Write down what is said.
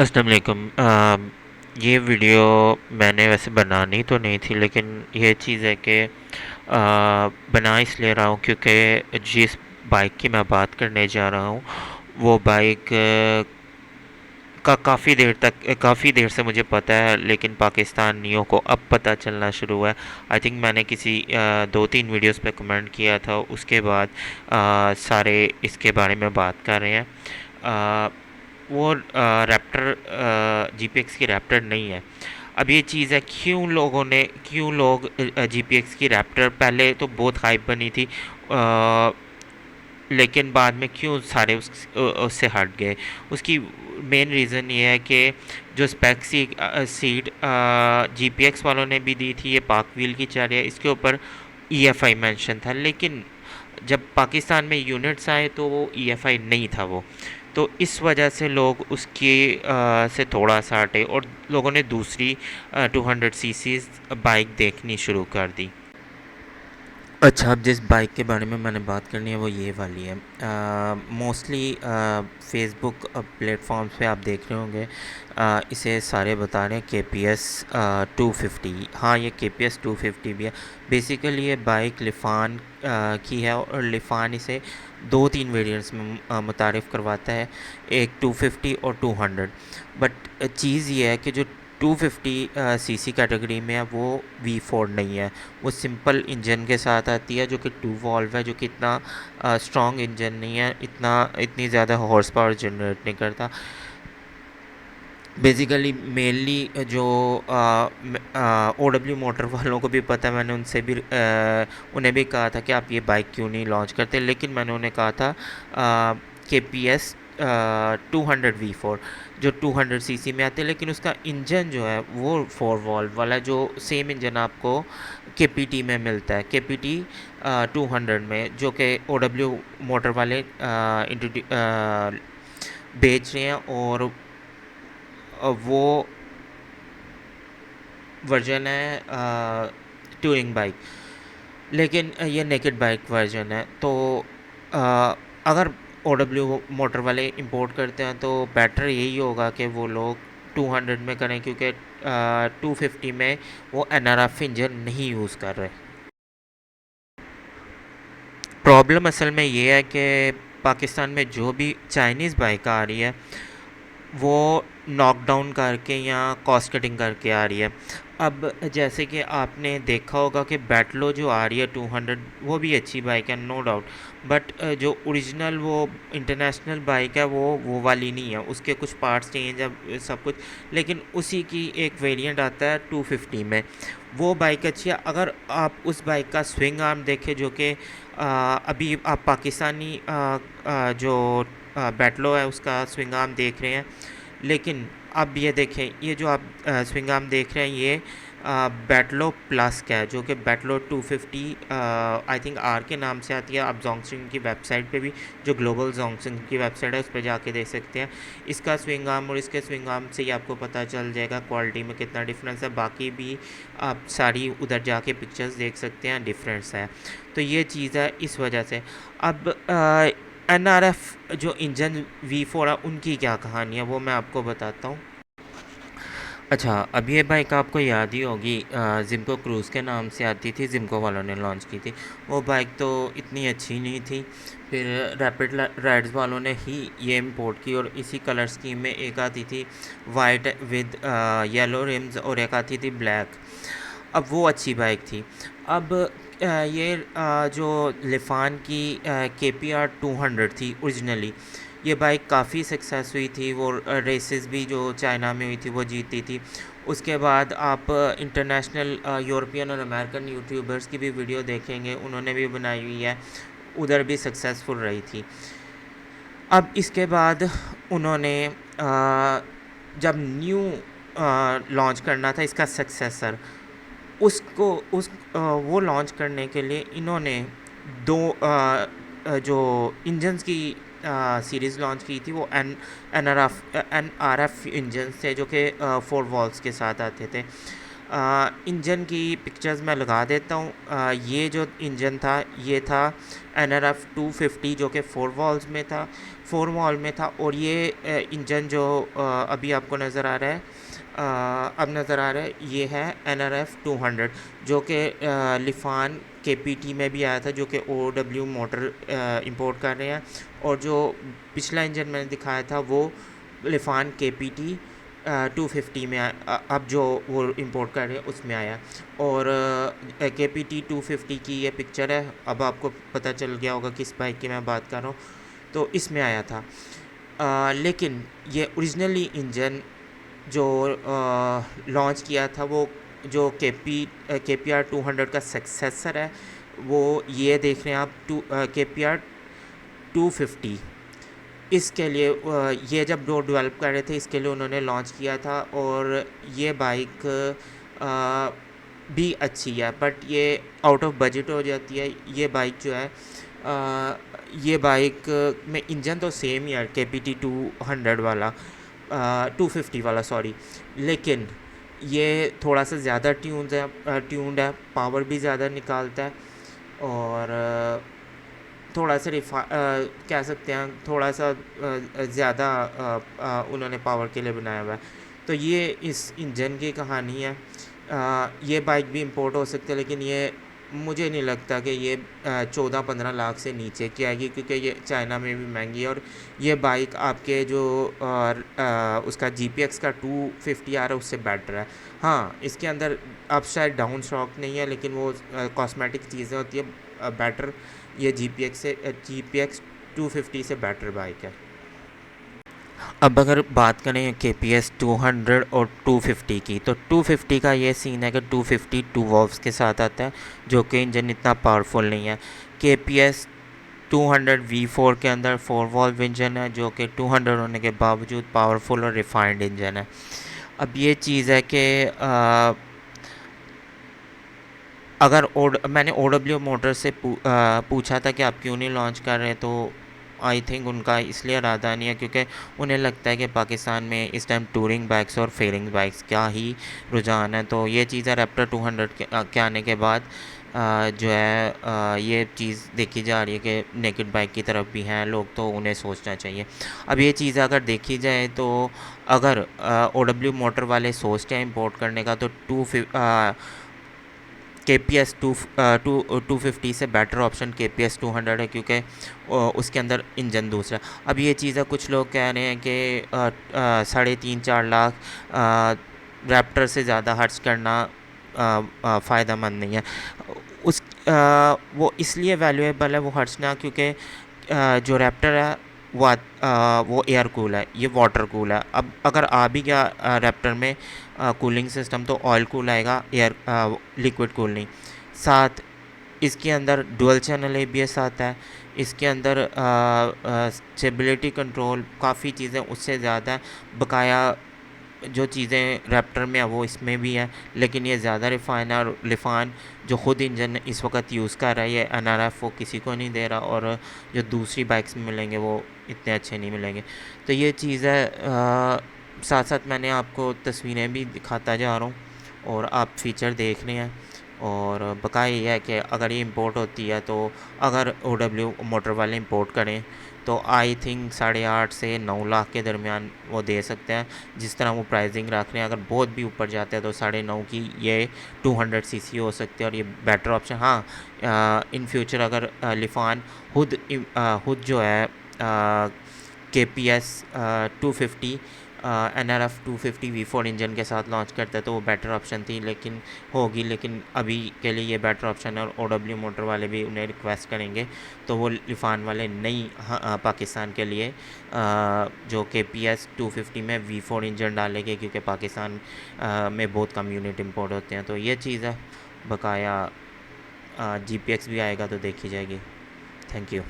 अस्सलाम वालेकुम। ये वीडियो मैंने वैसे बनानी तो नहीं थी, लेकिन ये चीज़ है कि बना इसलिए रहा हूँ क्योंकि जिस बाइक की मैं बात करने जा रहा हूँ वो बाइक का काफ़ी देर से मुझे पता है, लेकिन पाकिस्तानियों को अब पता चलना शुरू हुआ है। आई थिंक मैंने किसी 2-3 वीडियोस पे कमेंट किया था, उसके बाद सारे इसके बारे में बात कर रहे हैं। अ, वो रैप्टर जीपीएक्स की रैप्टर नहीं है। अब ये चीज़ है, क्यों लोग जीपीएक्स की रैप्टर, पहले तो बहुत हाइप बनी थी, लेकिन बाद में क्यों सारे उससे हट गए। उसकी मेन रीज़न ये है कि जो स्पेक सीट जीपीएक्स वालों ने भी दी थी, ये पाक व्हील की चाह रही है, इसके ऊपर ईएफआई मेंशन था, लेकिन जब पाकिस्तान में यूनिट्स आए तो वो ईएफआई नहीं था वो। तो इस वजह से लोग उसके से थोड़ा सा हटे और लोगों ने दूसरी 200 सीसी बाइक देखनी शुरू कर दी। अच्छा, अब जिस बाइक के बारे में मैंने बात करनी है वो ये वाली है। मोस्टली फेसबुक प्लेटफॉर्म्स पे आप देख रहे होंगे, इसे सारे बता रहे हैं के पी एस 250। हाँ, ये के पी एस 250 भी है। बेसिकली ये बाइक लिफान की है और लिफान इसे दो तीन वेरिएंट्स में मुतारिफ़ करवाता है, एक 250 और 200। बट चीज़ ये है कि जो 250 सीसी कैटेगरी में है वो V4 नहीं है। वो सिंपल इंजन के साथ आती है जो कि 2 वॉल्व है, जो कि इतना स्ट्रॉन्ग इंजन नहीं है, इतनी ज़्यादा हॉर्स पावर जनरेट नहीं करता। बेसिकली मेनली जो ओ डब्ल्यू मोटर वालों को भी पता है, मैंने उन्हें भी कहा था कि आप ये बाइक क्यों नहीं लॉन्च करते, लेकिन मैंने उन्हें कहा था के पी एस 200 V4 जो 200 सीसी में आते हैं, लेकिन उसका इंजन जो है वो 4 वॉल्व वाला, जो सेम इंजन आपको के पी टी में मिलता है, के पी टी 200 में, जो कि ओ डब्ल्यू मोटर वाले बेच रहे हैं। और वो वर्जन है टूरिंग बाइक, लेकिन ये नेकेड बाइक वर्जन है। तो अ, अगर ओ डब्ल्यू मोटर वाले इंपोर्ट करते हैं तो बेटर यही होगा कि वो लोग 200 में करें, क्योंकि 250 में वो एन आर एफ इंजन नहीं यूज़ कर रहे। प्रॉब्लम असल में ये है कि पाकिस्तान में जो भी चाइनीज़ बाइक आ रही है वो नॉकडाउन करके या कॉस्ट कटिंग करके आ रही है। अब जैसे कि आपने देखा होगा कि बैटलो जो आ रही है 200, वो भी अच्छी बाइक है, नो डाउट। बट जो ओरिजिनल वो इंटरनेशनल बाइक है वो वाली नहीं है, उसके कुछ पार्ट्स चेंज है, सब कुछ। लेकिन उसी की एक वेरिएंट आता है 250 में, वो बाइक अच्छी है। अगर आप उस बाइक का स्विंग आर्म देखें, जो कि अभी आप पाकिस्तानी जो बैटलो है उसका स्विंग आर्म देख रहे हैं, लेकिन अब ये देखें, ये जो आप स्विंग आर्म देख रहे हैं ये बैटलो प्लस का है, जो कि बैटलो 250 आई थिंक आर के नाम से आती है। आप जोंगसिंग की वेबसाइट पे भी, जो ग्लोबल जोंगसिंग की वेबसाइट है, उस पर जाके देख सकते हैं इसका स्विंग आर्म, और इसके स्विंग आर्म से ही आपको पता चल जाएगा क्वालिटी में कितना डिफरेंस है। बाकी भी आप सारी उधर जाके पिक्चर्स देख सकते हैं, डिफरेंस है। तो ये चीज़ है इस वजह से। अब एन आर एफ जो इंजन V4 है उनकी क्या कहानी है वो मैं आपको बताता हूँ। अच्छा, अब ये बाइक आपको याद ही होगी, जिम्को क्रूज़ के नाम से आती थी, जिम्को वालों ने लॉन्च की थी। वो बाइक तो इतनी अच्छी नहीं थी, फिर रैपिड राइड्स वालों ने ही ये इंपोर्ट की, और इसी कलर स्कीम में एक आती थी वाइट विद येलो रिम्स और एक आती थी ब्लैक। अब वो अच्छी बाइक थी। अब ये जो लिफान की के पी आर 200 थी ओरिजिनली, ये बाइक काफ़ी सक्सेस हुई थी, वो रेसेस भी जो चाइना में हुई थी वो जीती थी। उसके बाद आप इंटरनेशनल यूरोपियन और अमेरिकन यूट्यूबर्स की भी वीडियो देखेंगे, उन्होंने भी बनाई हुई है, उधर भी सक्सेसफुल रही थी। अब इसके बाद उन्होंने जब न्यू लॉन्च करना था इसका सक्सेसर, उसको वो लॉन्च करने के लिए इन्होंने दो जो इंजन्स की सीरीज़ लॉन्च की थी, वो एन आर एफ इंजन्स थे, जो कि 4 वॉल्स के साथ आते थे। इंजन की पिक्चर्स मैं लगा देता हूँ। ये जो इंजन था ये था एन आर एफ 250, जो कि 4 वॉल्स में था। फोर वॉल में था। और ये इंजन जो अभी आपको नज़र आ रहा है, अब नज़र आ रहा है, ये है NRF 200, जो कि लिफान KPT में भी आया था, जो कि OW मोटर इंपोर्ट कर रहे हैं। और जो पिछला इंजन मैंने दिखाया था वो लिफान KPT 250 में अब जो वो इंपोर्ट कर रहे हैं उसमें आया। और KPT 250 की ये पिक्चर है, अब आपको पता चल गया होगा किस बाइक की मैं बात कर रहा हूँ। तो इसमें आया था। लेकिन ये ओरिजिनली इंजन जो लॉन्च किया था वो जो KPR 200 का सक्सेसर है, वो ये देख रहे हैं आप, KPR 250। इसके लिए ये जब वो डेवलप कर रहे थे, इसके लिए उन्होंने लॉन्च किया था। और ये बाइक भी अच्छी है, बट ये आउट ऑफ बजट हो जाती है। ये बाइक जो है, ये बाइक में इंजन तो सेम ही है KPT 200 वाला, 250 वाला सॉरी, लेकिन ये थोड़ा सा ज़्यादा ट्यून्ड है, पावर भी ज़्यादा निकालता है। और थोड़ा सा कह सकते हैं थोड़ा सा ज़्यादा उन्होंने पावर के लिए बनाया हुआ है। तो ये इस इंजन की कहानी है। ये बाइक भी इंपोर्ट हो सकती है, लेकिन ये मुझे नहीं लगता कि ये 14-15 लाख से नीचे की आएगी, क्योंकि ये चाइना में भी महंगी है। और ये बाइक आपके जो उसका GPX का 250 आ रहा है उससे बेटर है। हाँ, इसके अंदर अब शायद डाउन स्ट्रोक नहीं है, लेकिन वो कॉस्मेटिक चीज़ें होती है बेटर। ये GPX 250 से बेटर बाइक है। अब अगर बात करें KPS 200 और 250 की, तो 250 का ये सीन है कि 250 2 वॉल्व्स के साथ आता है, जो कि इंजन इतना पावरफुल नहीं है। KPS 200 V4 के अंदर 4 वॉल्व इंजन है, जो कि 200 होने के बावजूद पावरफुल और रिफाइंड इंजन है। अब ये चीज़ है कि अगर मैंने OW मोटर से पूछा था कि आप क्यों नहीं लॉन्च कर रहे, तो आई थिंक उनका इसलिए इरादा नहीं है क्योंकि उन्हें लगता है कि पाकिस्तान में इस टाइम टूरिंग बाइक्स और फेयरिंग बाइक्स का ही रुझान है। तो ये चीज़ है, रैप्टर 200 के आने के बाद जो है ये चीज़ देखी जा रही है कि नेकेड बाइक की तरफ भी हैं लोग, तो उन्हें सोचना चाहिए। अब ये चीज़ अगर देखी जाए तो अगर OW मोटर वाले सोचते हैं इंपोर्ट करने का, तो KPS 250 से बेटर ऑप्शन KPS 200 है, क्योंकि उसके अंदर इंजन दूसरा। अब ये चीज़ है, कुछ लोग कह रहे हैं कि 3.5-4 लाख रैप्टर से ज़्यादा खर्च करना फ़ायदेमंद नहीं है। उस वो इसलिए वैल्यूएबल है वो खर्चना, क्योंकि जो रैप्टर है वो एयर कूल है, ये वाटर कूल है। अब अगर आ भी गया रैप्टर में कूलिंग सिस्टम, तो ऑयल कूल आएगा, एयर लिक्विड कूल नहीं। साथ इसके अंदर डुअल चैनल ABS आता है, इसके अंदर स्टेबिलिटी कंट्रोल, काफ़ी चीज़ें उससे ज़्यादा है। बकाया जो चीज़ें रैप्टर में है वो इसमें भी है, लेकिन ये ज़्यादा रिफाइन है। और लिफान जो ख़ुद इंजन इस वक्त यूज़ कर रहा है, ये NRF वो किसी को नहीं दे रहा, और जो दूसरी बाइक्स में मिलेंगे वो इतने अच्छे नहीं मिलेंगे। तो ये चीज़ है। साथ साथ मैंने आपको तस्वीरें भी दिखाता जा रहा हूँ, और आप फ़ीचर देख रहे हैं। और बकाया ये है कि अगर ये इंपोर्ट होती है, तो अगर OW मोटर वाले इंपोर्ट करें, तो आई थिंक 8.5 से 9 लाख के दरमियान वो दे सकते हैं, जिस तरह वो प्राइसिंग रख रहे हैं। अगर बहुत भी ऊपर जाते हैं तो 9.5 की ये 200 CC हो सकती है, और ये बेटर ऑप्शन। हाँ, इन फ्यूचर अगर लिफान खुद जो है KPS 250 NRF 250 V4 इंजन के साथ लॉन्च करता है, तो वो बेटर ऑप्शन थी, लेकिन अभी के लिए ये बेटर ऑप्शन है। और OW मोटर वाले भी उन्हें रिक्वेस्ट करेंगे, तो वो लिफान वाले नई पाकिस्तान के लिए जो KPS 250 में V4 इंजन डालेंगे, क्योंकि पाकिस्तान में बहुत कम यूनिट इंपोर्ट होते हैं। तो ये चीज़ है। बकाया GPX भी आएगा तो देखी जाएगी। Thank you.